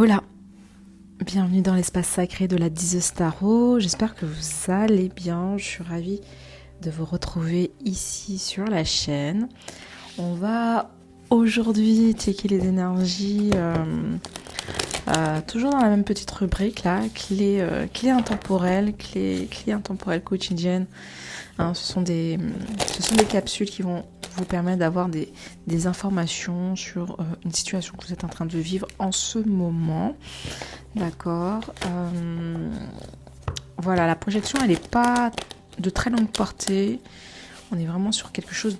Hola, bienvenue dans l'espace sacré de la Diseuse Tarot. J'espère que vous allez bien. Je suis ravie de vous retrouver ici sur la chaîne. On va aujourd'hui checker les énergies, toujours dans la même petite rubrique là, clés intemporelles, clés intemporelles quotidiennes. Hein, ce sont des capsules qui vont vous permettre d'avoir des informations sur une situation que vous êtes en train de vivre en ce moment. D'accord. Voilà, la projection, elle n'est pas de très longue portée. On est vraiment sur quelque chose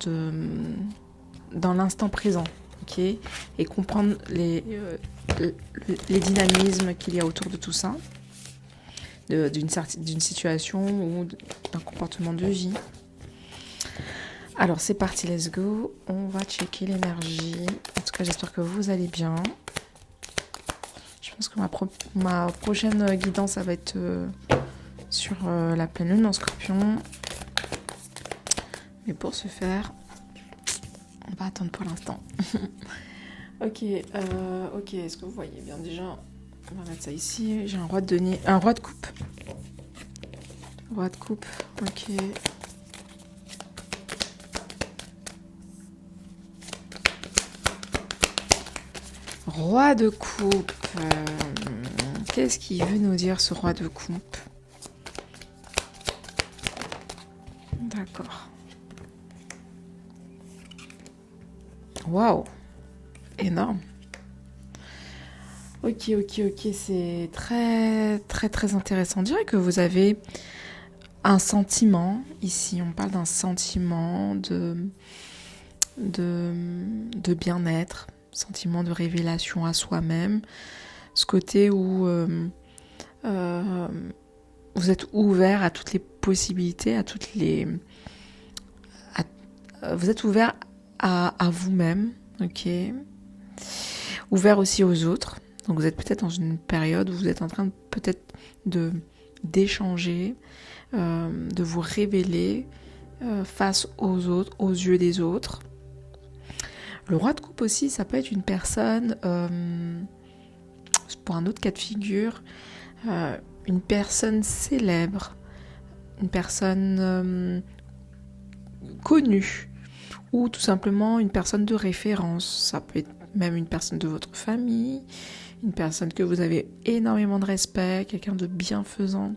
dans l'instant présent. Ok, et comprendre les dynamismes qu'il y a autour de tout ça. D'une situation ou d'un comportement de vie. Alors c'est parti, let's go. On va checker l'énergie. En tout cas, j'espère que vous allez bien. Je pense que ma prochaine guidance, ça va être sur la pleine lune en Scorpion. Mais pour ce faire, on va attendre pour l'instant. Ok, est-ce que vous voyez bien déjà? On va mettre ça ici. J'ai un roi de denier, un roi de coupe. Roi de coupe, ok. Roi de coupe. Qu'est-ce qu'il veut nous dire ce roi de coupe? D'accord. Waouh, énorme. Ok, c'est très, très, très intéressant. On dirait que vous avez un sentiment, ici, on parle d'un sentiment de bien-être, sentiment de révélation à soi-même, ce côté où vous êtes ouvert à toutes les possibilités, vous êtes ouvert à vous-même, ok, ouvert aussi aux autres. Donc vous êtes peut-être dans une période où vous êtes en train peut-être d'échanger, de vous révéler face aux autres, aux yeux des autres. Le roi de coupe aussi, ça peut être une personne, pour un autre cas de figure, une personne célèbre, une personne connue, ou tout simplement une personne de référence. Ça peut être même une personne de votre famille, une personne que vous avez énormément de respect, quelqu'un de bienfaisant,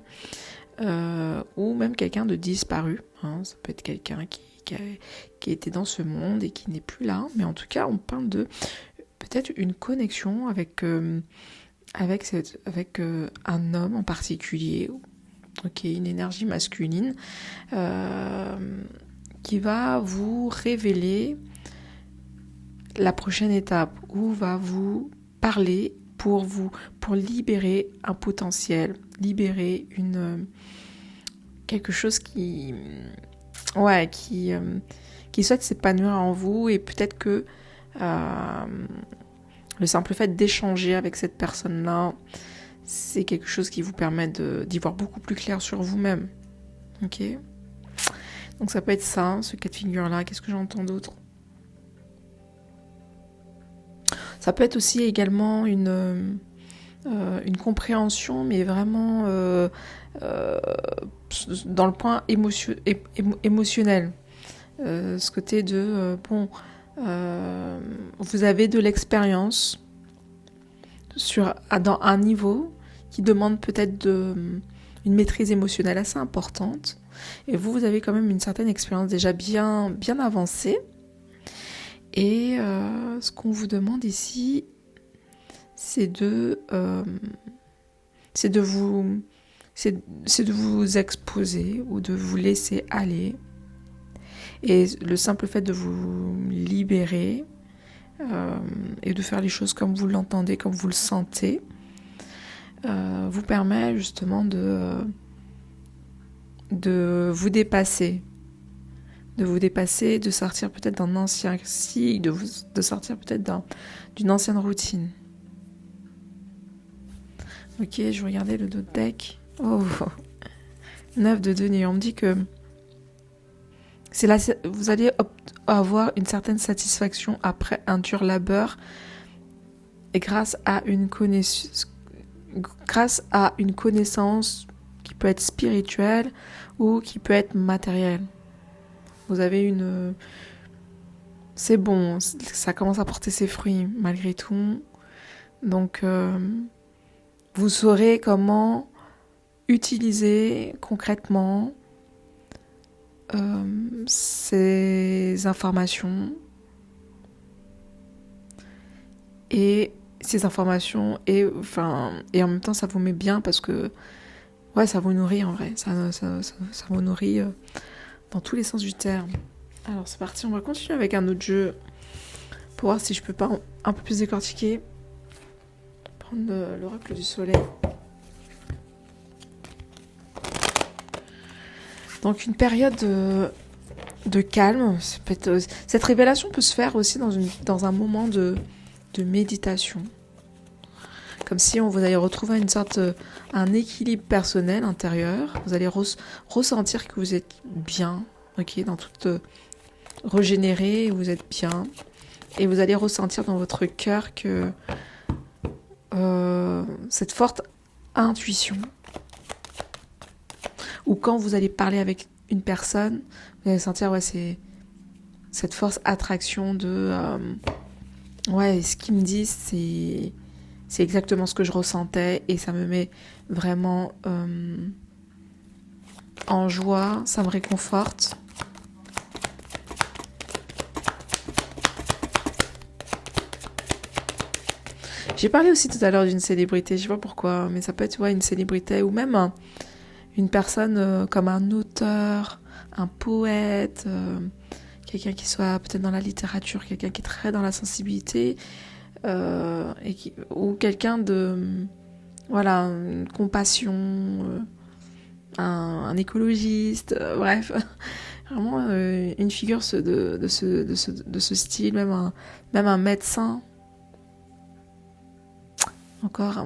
ou même quelqu'un de disparu. Hein. Ça peut être quelqu'un qui était dans ce monde et qui n'est plus là. Mais en tout cas, on parle de peut-être une connexion avec un homme en particulier, ok, une énergie masculine qui va vous révéler la prochaine étape, où va vous parler pour libérer un potentiel, libérer quelque chose qui souhaite s'épanouir en vous, et peut-être que le simple fait d'échanger avec cette personne-là, c'est quelque chose qui vous permet d'y voir beaucoup plus clair sur vous-même. Ok ? Donc ça peut être ça, ce cas de figure-là. Qu'est-ce que j'entends d'autre ? Ça peut être aussi également une compréhension, mais vraiment dans le point émotionnel. Ce côté de, vous avez de l'expérience dans un niveau qui demande peut-être une maîtrise émotionnelle assez importante. Et vous avez quand même une certaine expérience déjà bien, bien avancée. Et ce qu'on vous demande ici, c'est de vous exposer ou de vous laisser aller. Et le simple fait de vous libérer et de faire les choses comme vous l'entendez, comme vous le sentez, vous permet justement de vous dépasser. De sortir peut-être d'un ancien cycle, de sortir peut-être d'une ancienne routine. Ok, je regardais le dos de deck. Oh, 9 de denier. On me dit que vous allez avoir une certaine satisfaction après un dur labeur et grâce à une connaissance qui peut être spirituelle ou qui peut être matérielle. Vous avez c'est bon, ça commence à porter ses fruits malgré tout. Donc, vous saurez comment utiliser concrètement ces informations. Et ces informations, et en même temps, ça vous met bien parce que, ouais, ça vous nourrit en vrai. Ça vous nourrit dans tous les sens du terme. Alors, c'est parti, on va continuer avec un autre jeu pour voir si je peux pas un peu plus décortiquer. Prendre l'oracle du soleil. Donc, une période de calme. Cette révélation peut se faire aussi dans un moment de méditation. Comme si vous allez retrouver un équilibre personnel intérieur. Vous allez ressentir que vous êtes bien, ok, dans toute régénéré, vous êtes bien. Et vous allez ressentir dans votre cœur que cette forte intuition. Ou quand vous allez parler avec une personne, vous allez sentir c'est cette force attraction de ce qu'ils me disent, c'est exactement ce que je ressentais et ça me met vraiment en joie, ça me réconforte. J'ai parlé aussi tout à l'heure d'une célébrité, je sais pas pourquoi, mais ça peut être une célébrité ou même une personne comme un auteur, un poète, quelqu'un qui soit peut-être dans la littérature, quelqu'un qui est très dans la sensibilité, ou quelqu'un de une compassion, un écologiste, bref, vraiment une figure de ce style, même un médecin,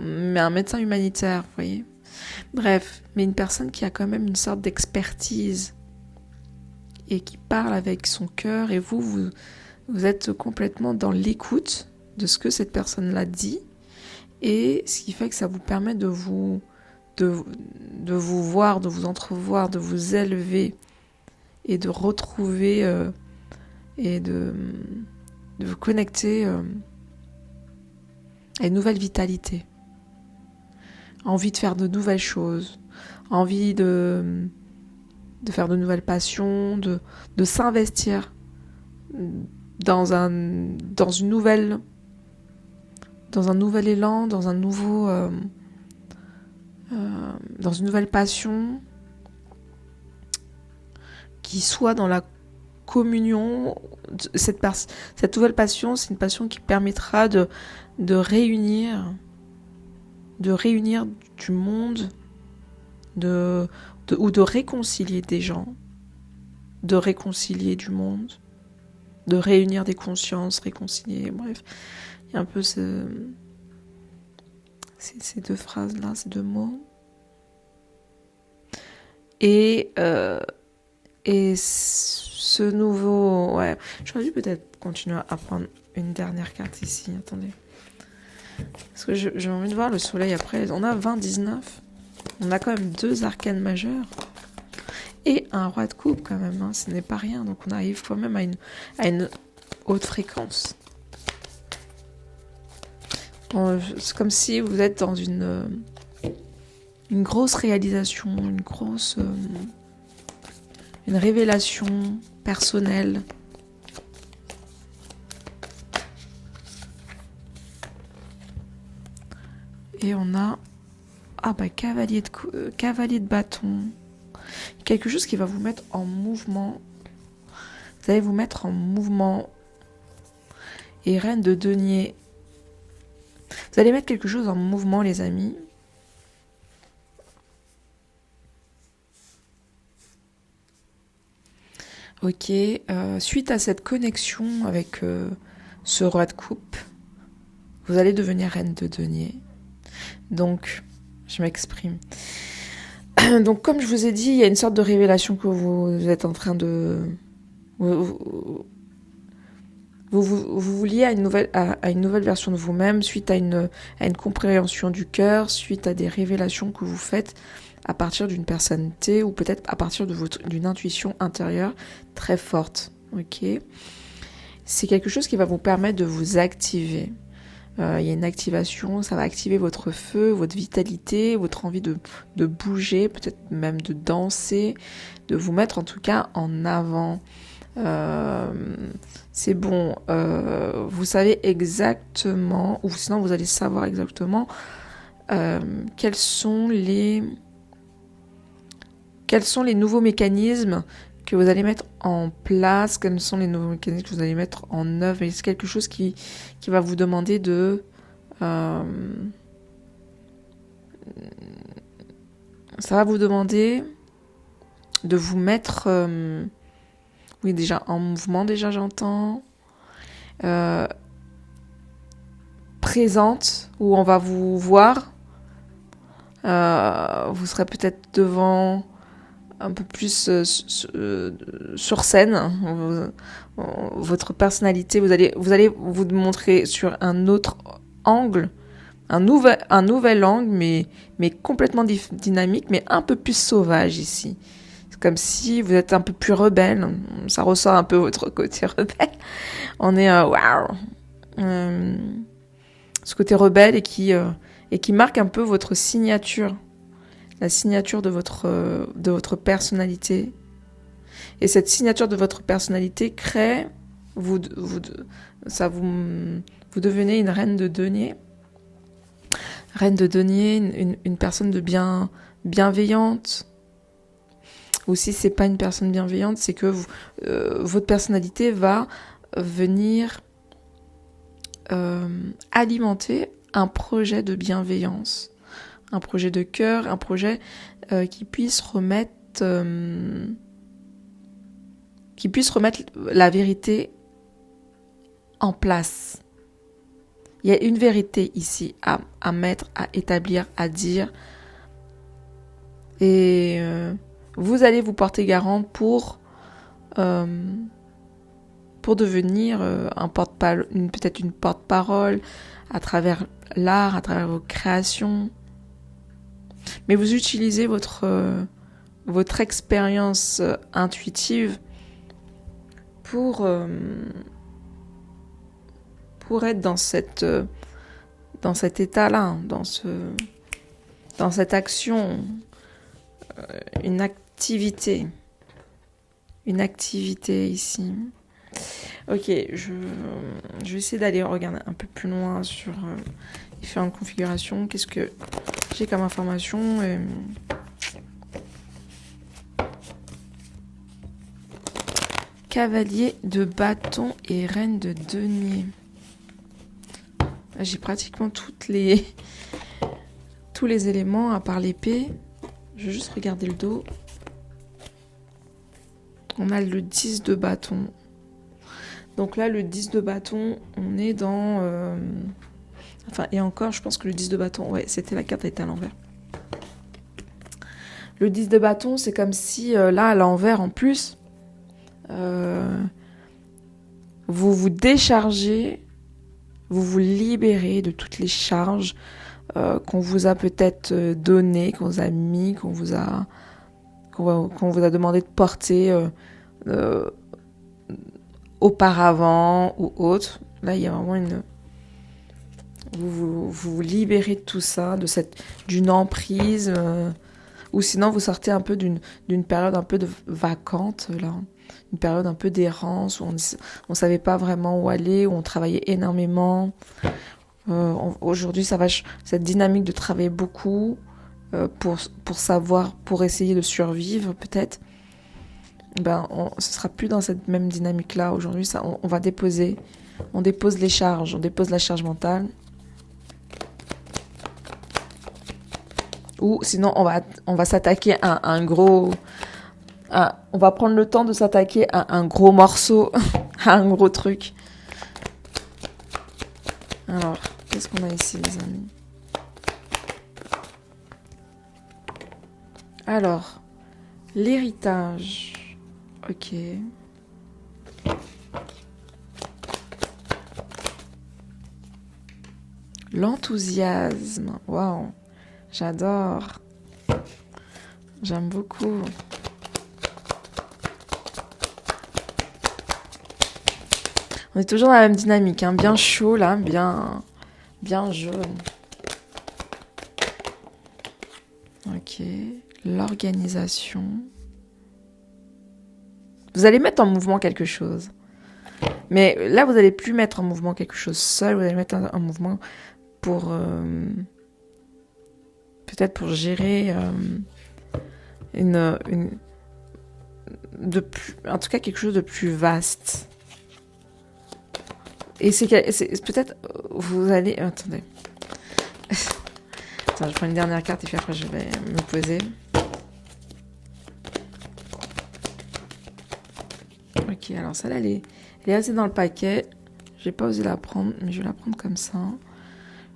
mais un médecin humanitaire, vous voyez. Bref, mais une personne qui a quand même une sorte d'expertise et qui parle avec son cœur, et vous êtes complètement dans l'écoute de ce que cette personne-là dit, et ce qui fait que ça vous permet de vous voir, de vous entrevoir, de vous élever et de retrouver et de vous connecter à une nouvelle vitalité. Envie de faire de nouvelles choses, envie de faire de nouvelles passions, de s'investir dans un nouvel élan, dans une nouvelle passion qui soit dans la communion. Cette nouvelle passion, c'est une passion qui permettra de réunir du monde, ou de réconcilier des gens, de réconcilier du monde, de réunir des consciences, réconcilier, bref. Il y a un peu ces deux phrases-là, ces deux mots. Et ce nouveau... Ouais, j'aurais dû peut-être continuer à prendre une dernière carte ici, attendez. Parce que j'ai envie de voir le soleil après. On a 20-19. On a quand même 2 arcanes majeures. Et un roi de coupe quand même. Hein. Ce n'est pas rien. Donc on arrive quand même à une haute fréquence. Bon, c'est comme si vous êtes dans une grosse réalisation. Une révélation personnelle. Et on a cavalier de bâton. Quelque chose qui va vous mettre en mouvement. Vous allez vous mettre en mouvement. Et reine de denier. Vous allez mettre quelque chose en mouvement, les amis. Ok. Suite à cette connexion avec ce roi de coupe, vous allez devenir reine de denier. Donc, je m'exprime. Donc, comme je vous ai dit, il y a une sorte de révélation que vous êtes en train de... vous liez à une nouvelle version de vous-même suite à une compréhension du cœur, suite à des révélations que vous faites à partir d'une personne T ou peut-être à partir d'une intuition intérieure très forte. Ok, c'est quelque chose qui va vous permettre de vous activer. Il y a une activation, ça va activer votre feu, votre vitalité, votre envie de bouger, peut-être même de danser, de vous mettre en tout cas en avant. C'est bon, vous savez exactement, ou sinon vous allez savoir exactement quels sont les nouveaux mécanismes que vous allez mettre en place, quels sont les nouveaux mécanismes que vous allez mettre en œuvre. Et c'est quelque chose qui va vous demander de... ça va vous demander de vous mettre... oui, déjà en mouvement, déjà j'entends. Présente, où on va vous voir. Vous serez peut-être devant... un peu plus sur scène, votre personnalité, vous allez vous montrer sur un autre angle, un nouvel angle, mais complètement dynamique, mais un peu plus sauvage ici. C'est comme si vous êtes un peu plus rebelle, ça ressort un peu votre côté rebelle. On est waouh, ce côté rebelle et qui marque un peu votre signature. La signature de votre personnalité. Et cette signature de votre personnalité crée, vous devenez une reine de denier. Reine de denier, une personne de bienveillante. Ou si c'est pas une personne bienveillante, c'est que votre personnalité va venir alimenter un projet de bienveillance. Un projet de cœur, un projet qui puisse remettre la vérité en place. Il y a une vérité ici à mettre, à établir, à dire. Et vous allez vous porter garant pour devenir peut-être une porte-parole à travers l'art, à travers vos créations. Mais vous utilisez votre expérience intuitive pour être dans cet état-là, dans cette action, une activité ici. Ok, je vais essayer d'aller regarder un peu plus loin sur différentes configurations. Qu'est-ce que j'ai comme information Cavalier de bâton et reine de denier. J'ai pratiquement tous les éléments à part l'épée. Je vais juste regarder le dos. On a le 10 de bâton. Donc là, le 10 de bâton, on est dans... Enfin, et encore, je pense que le 10 de bâton, ouais, c'était la carte était à l'envers. Le 10 de bâton, c'est comme si, là, à l'envers, en plus, vous vous déchargez, vous vous libérez de toutes les charges qu'on vous a peut-être données, qu'on vous a mis, qu'on vous a demandé de porter auparavant ou autre. Là, il y a vraiment vous libérez de tout ça, d'une emprise, ou sinon vous sortez un peu d'une période un peu de vacante, là, une période un peu d'errance où on savait pas vraiment où aller, où on travaillait énormément. Aujourd'hui, cette dynamique de travailler beaucoup pour essayer de survivre peut-être. Ce sera plus dans cette même dynamique-là. Aujourd'hui, on dépose les charges, on dépose la charge mentale. Ou sinon, on va s'attaquer à un gros... on va prendre le temps de s'attaquer à un gros morceau, à un gros truc. Alors, qu'est-ce qu'on a ici, les amis? Alors, l'héritage. Ok. L'enthousiasme. Waouh, j'adore. J'aime beaucoup. On est toujours dans la même dynamique, hein, bien chaud là, bien jaune. Ok, l'organisation. Vous allez mettre en mouvement quelque chose. Mais là, vous n'allez plus mettre en mouvement quelque chose seul, vous allez mettre en mouvement pour... peut-être pour gérer en tout cas quelque chose de plus vaste. Et c'est peut-être... Vous allez... Attendez. Attends, je prends une dernière carte et puis après je vais me poser. Ok, alors celle-là, elle est assez dans le paquet. J'ai pas osé la prendre, mais je vais la prendre comme ça.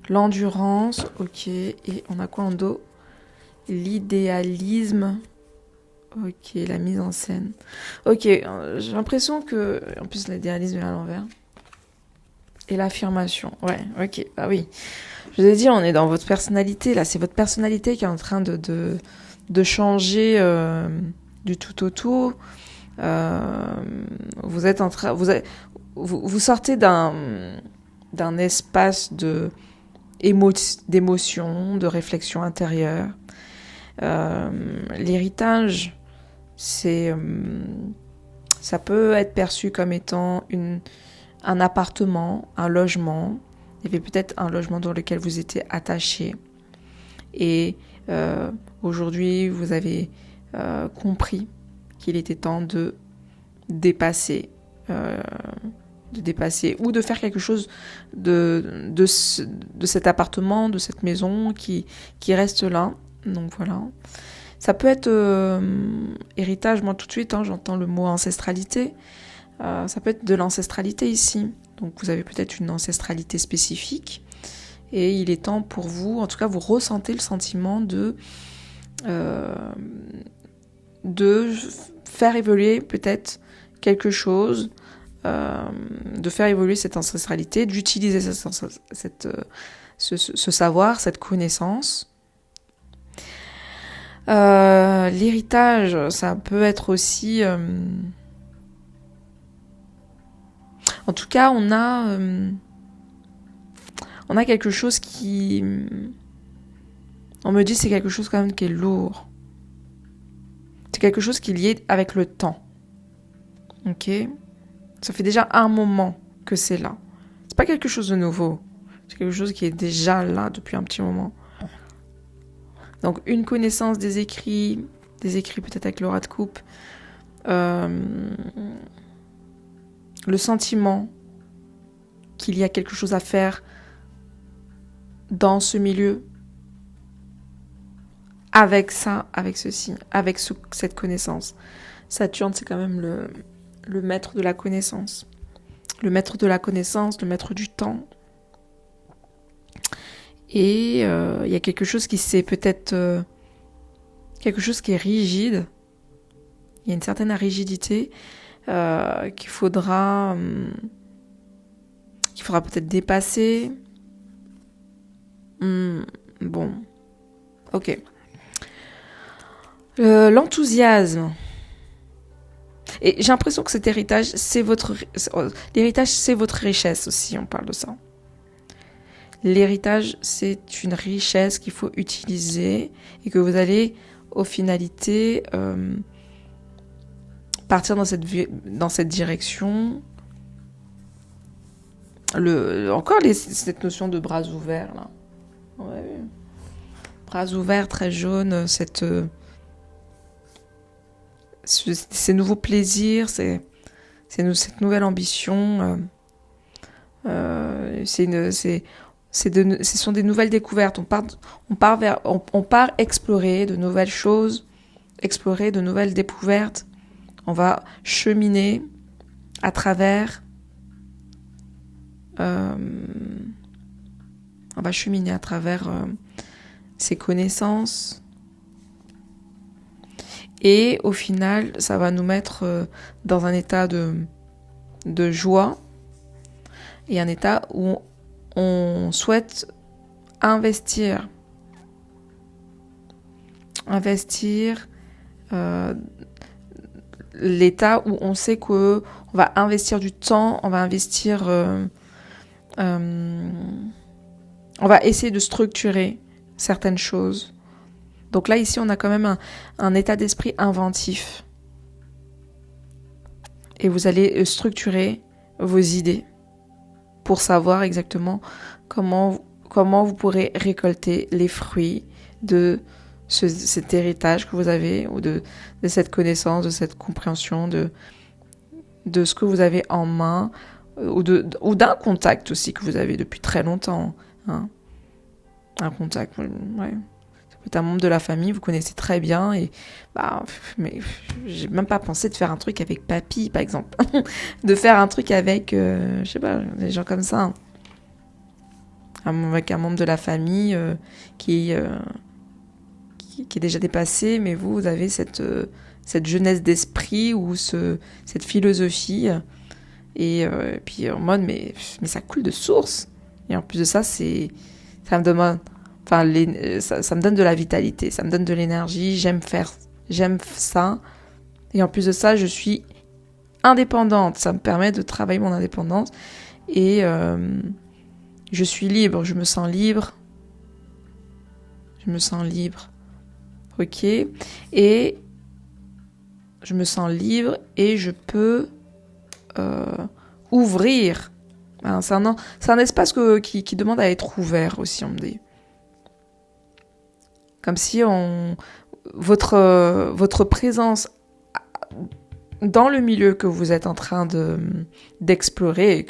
L'endurance, ok. Et on a quoi en dos? L'idéalisme. Ok, la mise en scène. Ok, j'ai l'impression que... En plus, l'idéalisme est à l'envers. Et l'affirmation. Ouais, ok, bah oui. Je vous ai dit, on est dans votre personnalité, là. C'est votre personnalité qui est en train de changer du tout au tout. Vous êtes en train... Vous sortez d'un espace d'émotion, de réflexion intérieure. L'héritage, ça peut être perçu comme étant un appartement, un logement. Il y avait peut-être un logement dans lequel vous étiez attaché. Et aujourd'hui, vous avez compris qu'il était temps de dépasser ou de faire quelque chose de cet appartement, de cette maison qui reste là. Donc voilà. Ça peut être héritage, moi tout de suite, j'entends le mot ancestralité. Ça peut être de l'ancestralité ici. Donc vous avez peut-être une ancestralité spécifique. Et il est temps pour vous, en tout cas vous ressentez le sentiment de faire évoluer peut-être quelque chose, de faire évoluer cette ancestralité, d'utiliser ce savoir, cette connaissance. L'héritage, ça peut être aussi... En tout cas, on a quelque chose qui... On me dit c'est quelque chose quand même qui est lourd. C'est quelque chose qui est lié avec le temps. Ok ? Ça fait déjà un moment que c'est là. C'est pas quelque chose de nouveau. C'est quelque chose qui est déjà là depuis un petit moment. Donc une connaissance des écrits peut-être avec l'aura de coupe, le sentiment qu'il y a quelque chose à faire dans ce milieu, avec ça, avec ceci, avec cette connaissance. Saturne, c'est quand même le maître de la connaissance. Le maître de la connaissance, le maître du temps. Et il y a quelque chose qui c'est peut-être... quelque chose qui est rigide. Il y a une certaine rigidité qu'il faudra peut-être dépasser. Bon. Ok. L'enthousiasme. Et j'ai l'impression que cet héritage, l'héritage, c'est votre richesse aussi, on parle de ça. L'héritage, c'est une richesse qu'il faut utiliser et que vous allez, aux finalités, partir dans cette direction. Cette notion de bras ouverts, là. Ouais. Bras ouverts, très jaunes, ces nouveaux plaisirs, cette nouvelle ambition. Ce sont des nouvelles découvertes. On part explorer de nouvelles choses, explorer de nouvelles découvertes. On va cheminer à travers ces connaissances. Et au final, ça va nous mettre dans un état de joie et un état où on souhaite investir l'état où on sait que on va investir du temps, on va investir, on va essayer de structurer certaines choses. Donc là, ici, on a quand même un état d'esprit inventif. Et vous allez structurer vos idées pour savoir exactement comment vous pourrez récolter les fruits de cet héritage que vous avez, ou de cette connaissance, de cette compréhension, de ce que vous avez en main, ou d'un contact aussi que vous avez depuis très longtemps. Hein. Un contact, ouais. Ça peut être un membre de la famille, vous connaissez très bien, et mais j'ai même pas pensé de faire un truc avec papy, par exemple. De faire un truc avec, je sais pas, des gens comme ça. Hein. Avec un membre de la famille qui est déjà dépassé, mais vous avez cette jeunesse d'esprit ou cette philosophie, et puis en mode mais ça coule de source, et en plus de ça ça me donne ça me donne de la vitalité, ça me donne de l'énergie, j'aime ça, et en plus de ça je suis indépendante, ça me permet de travailler mon indépendance, et je suis libre, je me sens libre, ok, et je me sens libre et je peux ouvrir. Alors, c'est un espace qui demande à être ouvert aussi, on me dit. Comme si votre présence dans le milieu que vous êtes en train d'explorer et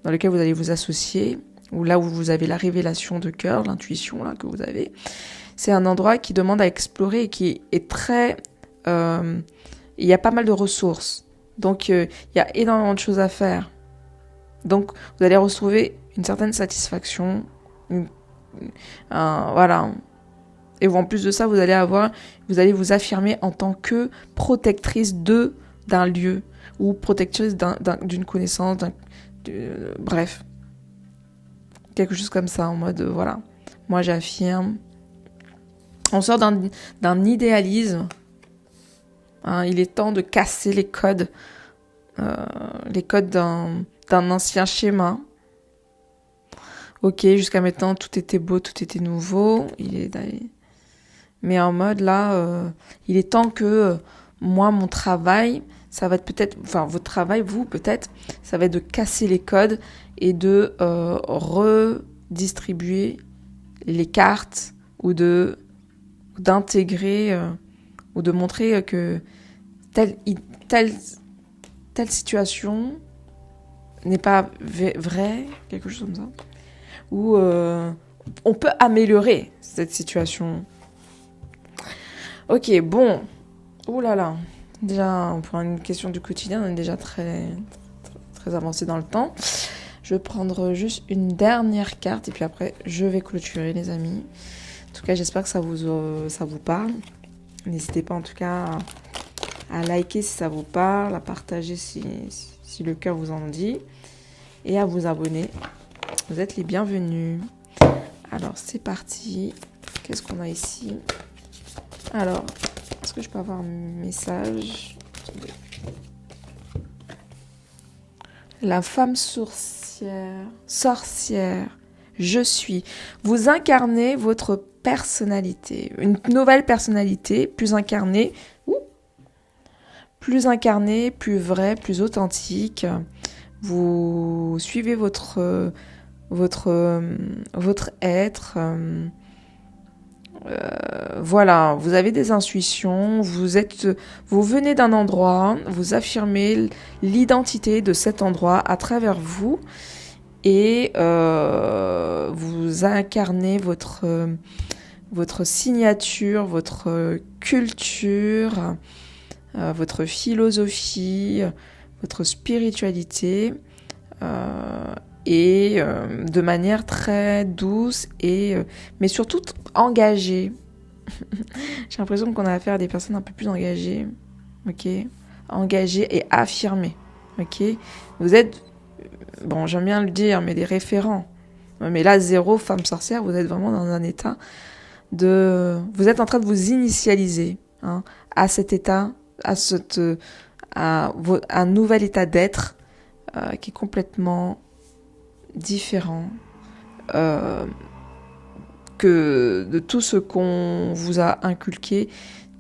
dans lequel vous allez vous associer, ou là où vous avez la révélation de cœur, l'intuition là que vous avez, c'est un endroit qui demande à explorer et qui est très... il y a pas mal de ressources. Donc, il y a énormément de choses à faire. Donc, vous allez retrouver une certaine satisfaction. Voilà. Et en plus de ça, vous allez vous affirmer en tant que protectrice d'un lieu, ou protectrice d'une connaissance, bref. Quelque chose comme ça, en mode, voilà. Moi, j'affirme. On sort d'un idéalisme. Hein, il est temps de casser les codes d'un ancien schéma. Ok, jusqu'à maintenant, tout était beau, tout était nouveau. Mais en mode, là, il est temps que moi, mon travail, ça va être peut-être... Enfin, votre travail, vous, peut-être, ça va être de casser les codes et de redistribuer les cartes, ou d'intégrer ou de montrer que telle situation n'est pas vraie, quelque chose comme ça, ou on peut améliorer cette situation. Ok, bon, ouh là là, déjà pour une question du quotidien, on est déjà très très avancé dans le temps. Je vais prendre juste une dernière carte et puis après je vais clôturer, les amis. En tout cas, j'espère que ça vous parle. N'hésitez pas en tout cas à liker si ça vous parle, à partager si le cœur vous en dit, et à vous abonner. Vous êtes les bienvenus. Alors, c'est parti. Qu'est-ce qu'on a ici ? Alors, est-ce que je peux avoir un message ? La femme sorcière, je suis. Vous incarnez votre personnalité, une nouvelle personnalité, plus incarnée, plus vraie, plus authentique. Vous suivez votre être. Voilà, vous avez des intuitions, vous venez d'un endroit, vous affirmez l'identité de cet endroit à travers vous, et vous incarnez votre signature, votre culture, votre philosophie, votre spiritualité, et de manière très douce, mais surtout engagée. J'ai l'impression qu'on a affaire à des personnes un peu plus engagées, ok, engagées et affirmées, ok. Vous êtes, bon, j'aime bien le dire, mais des référents, Mais là, 0, femme sorcière, vous êtes vraiment dans un état vous êtes en train de vous initialiser hein, à cet état, à un nouvel état d'être qui est complètement différent que de tout ce qu'on vous a inculqué.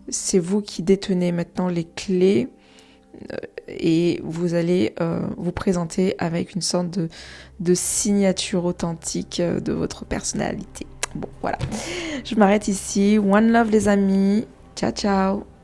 C'est vous qui détenez maintenant les clés et vous allez vous présenter avec une sorte de signature authentique de votre personnalité. Bon, voilà. Je m'arrête ici. One love les amis. Ciao, ciao.